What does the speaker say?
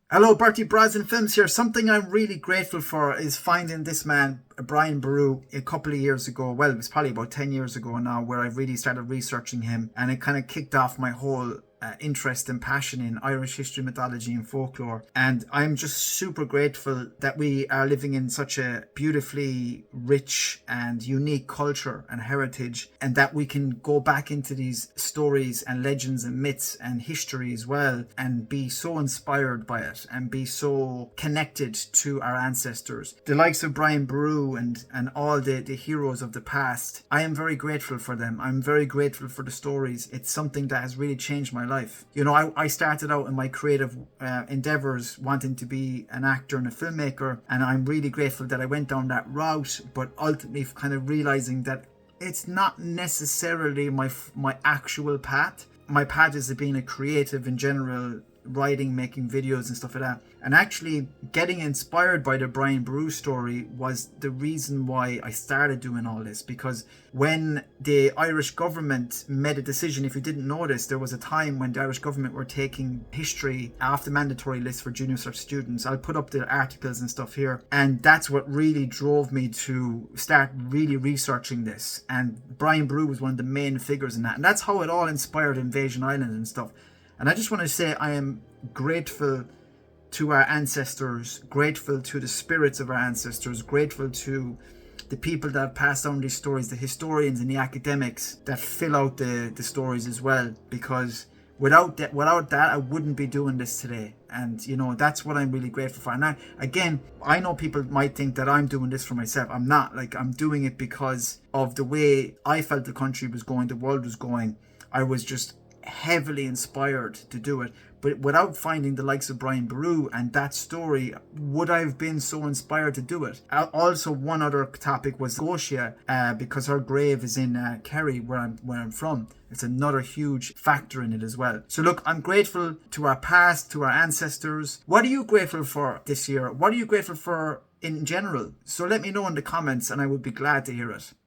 Hello, Bertie Bras and Films here. Something I'm really grateful for is finding this man, Brian Baru, a couple of years ago. Well, it was probably about 10 years ago now, where I really started researching him, and it kind of kicked off my whole interest and passion in Irish history, mythology, and folklore. And I'm just super grateful that we are living in such a beautifully rich and unique culture and heritage, and that we can go back into these stories and legends and myths and history as well, and be so inspired by it and be so connected to our ancestors. The likes of Brian Baru and all the heroes of the past, I am very grateful for them. I'm very grateful for the stories. It's something that has really changed my life. You know, I started out in my creative endeavors wanting to be an actor and a filmmaker, and I'm really grateful that I went down that route, but ultimately kind of realizing that it's not necessarily my actual path. My path is being a creative in general, writing, making videos and stuff like that. And actually getting inspired by the Brian Baru story was the reason why I started doing all this, because when the Irish government made a decision, if you didn't know this, there was a time when the Irish government were taking history off the mandatory list for junior cert students. I'll put up the articles and stuff here, and that's what really drove me to start really researching this. And Brian Baru was one of the main figures in that, and that's how it all inspired Invasion Island and stuff. And I just want to say I am grateful to our ancestors, grateful to the spirits of our ancestors, grateful to the people that have passed down these stories, the historians and the academics that fill out the stories as well. Because without that, I wouldn't be doing this today. And, you know, that's what I'm really grateful for. And I know people might think that I'm doing this for myself. I'm not. Like, I'm doing it because of the way I felt the country was going, the world was going. I was just heavily inspired to do it. But without finding the likes of Brian Baru and that story, would I have been so inspired to do it? Also, one other topic was Scotia, because her grave is in Kerry, where I'm from. It's another huge factor in it as well. So look, I'm grateful to our past, to our ancestors. What are you grateful for this year? What are you grateful for in general? So let me know in the comments, and I would be glad to hear it.